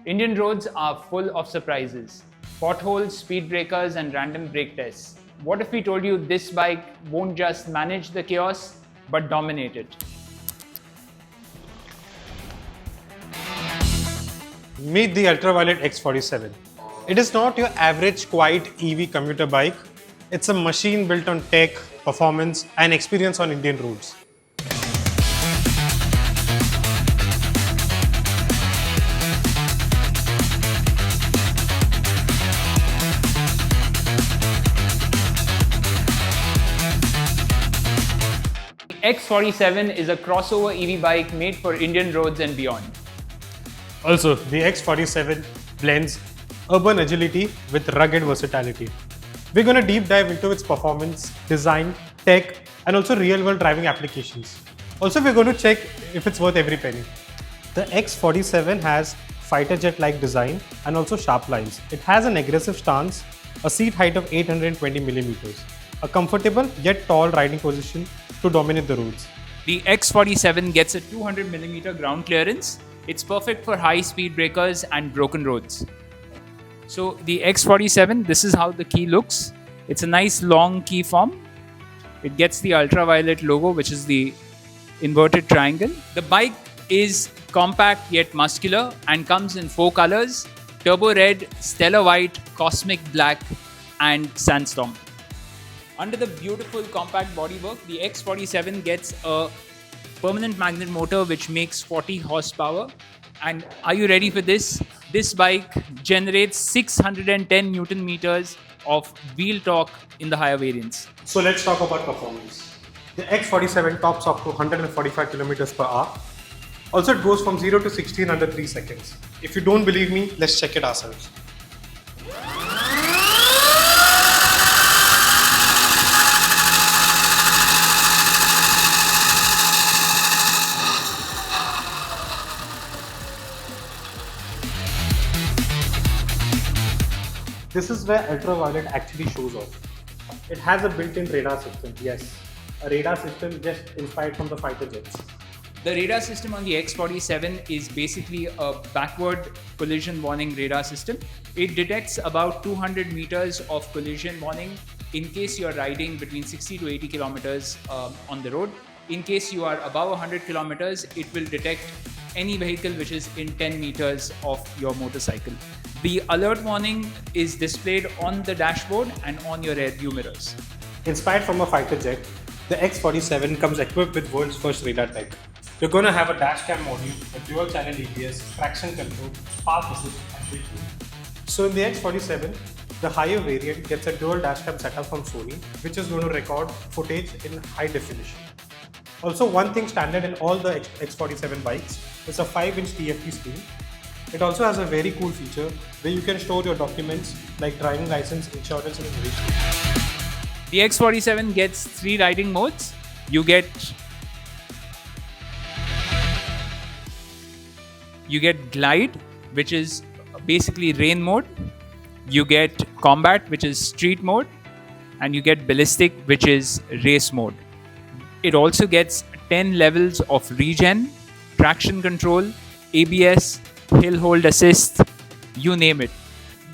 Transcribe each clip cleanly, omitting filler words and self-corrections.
Indian roads are full of surprises. Potholes, speed breakers, and random brake tests. What if we told you this bike won't just manage the chaos, but dominate it? Meet the Ultraviolet X47. It is not your average quiet EV commuter bike. It's a machine built on tech, performance, and experience on Indian roads. X47 is a crossover EV bike made for Indian roads and beyond. Also, the X47 blends urban agility with rugged versatility. We're going to deep dive into its performance, design, tech, and also real-world driving applications. Also, we're going to check if it's worth every penny. The X47 has fighter jet-like design and also sharp lines. It has an aggressive stance, a seat height of 820 millimeters, a comfortable yet tall riding position to dominate the roads. The X47 gets a 200mm ground clearance. It's perfect for high speed breakers and broken roads. So the X47, this is how the key looks. It's a nice long key form. It gets the Ultraviolet logo, which is the inverted triangle. The bike is compact yet muscular and comes in 4 colors: Turbo Red, Stellar White, Cosmic Black, and Sandstorm. Under the beautiful compact bodywork, the X47 gets a permanent magnet motor which makes 40 horsepower. And are you ready for this? This bike generates 610 Newton meters of wheel torque in the higher variants. So let's talk about performance. The X47 tops up to 145 kilometers per hour. Also, it goes from 0 to 60 in under 3 seconds. If you don't believe me, let's check it ourselves. This is where Ultraviolet actually shows off. It has a built-in radar system, yes. A radar system just inspired from the fighter jets. The radar system on the X47 is basically a backward collision warning radar system. It detects about 200 meters of collision warning in case you are riding between 60 to 80 kilometers on the road. In case you are above 100 kilometers, it will detect any vehicle which is in 10 meters of your motorcycle. The alert warning is displayed on the dashboard and on your rear view mirrors. Inspired from a fighter jet, the X47 comes equipped with world's first radar tech. You're going to have a dashcam module, a dual channel ABS, traction control, park assist, and brake control. So in the X47, the higher variant gets a dual dashcam setup from Sony, which is going to record footage in high definition. Also, one thing standard in all the X47 bikes is a 5-inch TFT screen. It also has a very cool feature where you can store your documents like driving license, insurance, and registration. The X47 gets 3 riding modes. You get glide, which is basically rain mode. You get combat, which is street mode, and you get ballistic, which is race mode. It also gets 10 levels of regen, traction control, ABS, hill hold assist, you name it.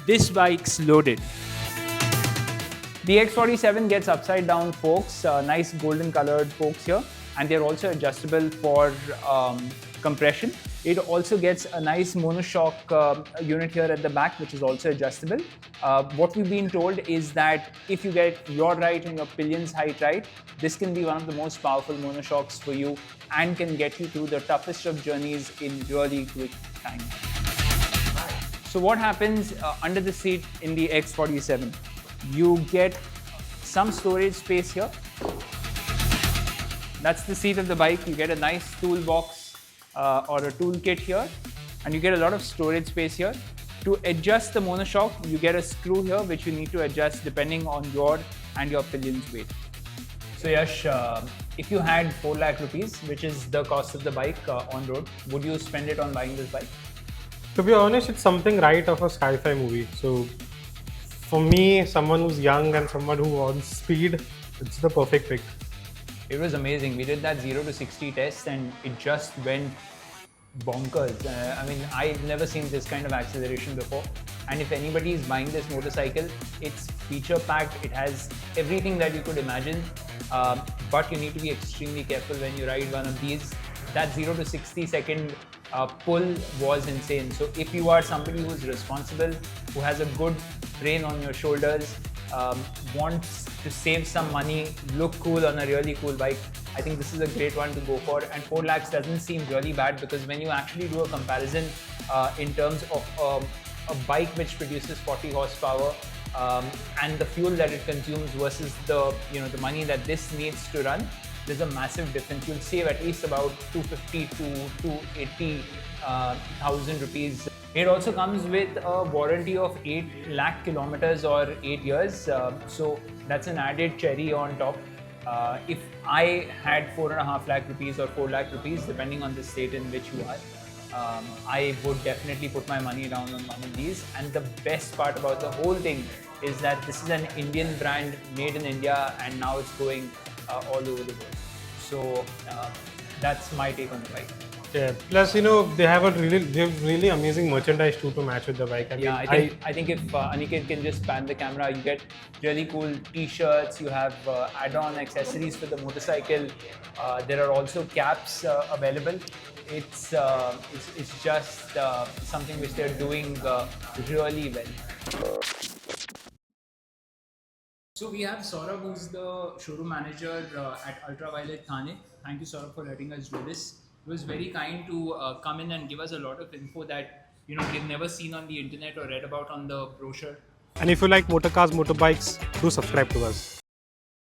This bike's loaded. The X47 gets upside down forks, nice golden colored forks here, and they're also adjustable for compression. It also gets a nice monoshock unit here at the back, which is also adjustable. What we've been told is that if you get your right and your pillion's height right, this can be one of the most powerful monoshocks for you and can get you through the toughest of journeys in really quick time. So what happens under the seat in the X47? You get some storage space here. That's the seat of the bike. You get a nice toolbox or a toolkit here, and you get a lot of storage space here. To adjust the monoshock, you get a screw here which you need to adjust depending on your and your pillion's weight. So Yash, if you had 4 lakh rupees, which is the cost of the bike on road, would you spend it on buying this bike? To be honest, it's something right off a sci-fi movie. So for me, someone who's young and someone who wants speed, it's the perfect pick. It was amazing. We did that 0 to 60 test and it just went bonkers. I mean, I've never seen this kind of acceleration before. And if anybody is buying this motorcycle, it's feature packed. It has everything that you could imagine. But you need to be extremely careful when you ride one of these. That 0 to 60-second pull was insane. So if you are somebody who's responsible, who has a good brain on your shoulders, wants to save some money, look cool on a really cool bike, I think this is a great one to go for. And 4 lakhs doesn't seem really bad, because when you actually do a comparison in terms of a bike which produces 40 horsepower and the fuel that it consumes versus the the money that this needs to run, there's a massive difference. You'll save at least about 250 to 280 thousand rupees. It also comes with a warranty of 8 lakh kilometers or 8 years. So that's an added cherry on top. If I had 4.5 lakh rupees or 4 lakh rupees, depending on the state in which you are, I would definitely put my money down on one of these. And the best part about the whole thing is that this is an Indian brand made in India, and now it's going all over the world. So that's my take on the bike. Yeah. Plus, they have really amazing merchandise too to match with the bike. Yeah, I think if Aniket can just pan the camera, you get really cool T-shirts. You have add-on accessories for the motorcycle. There are also caps available. It's just something which they're doing really well. So we have Saurabh, who's the showroom manager at Ultraviolet Thane. Thank you, Saurabh, for letting us do this. He was very kind to come in and give us a lot of info that we've never seen on the internet or read about on the brochure. And if you like motor cars, motorbikes, do subscribe to us.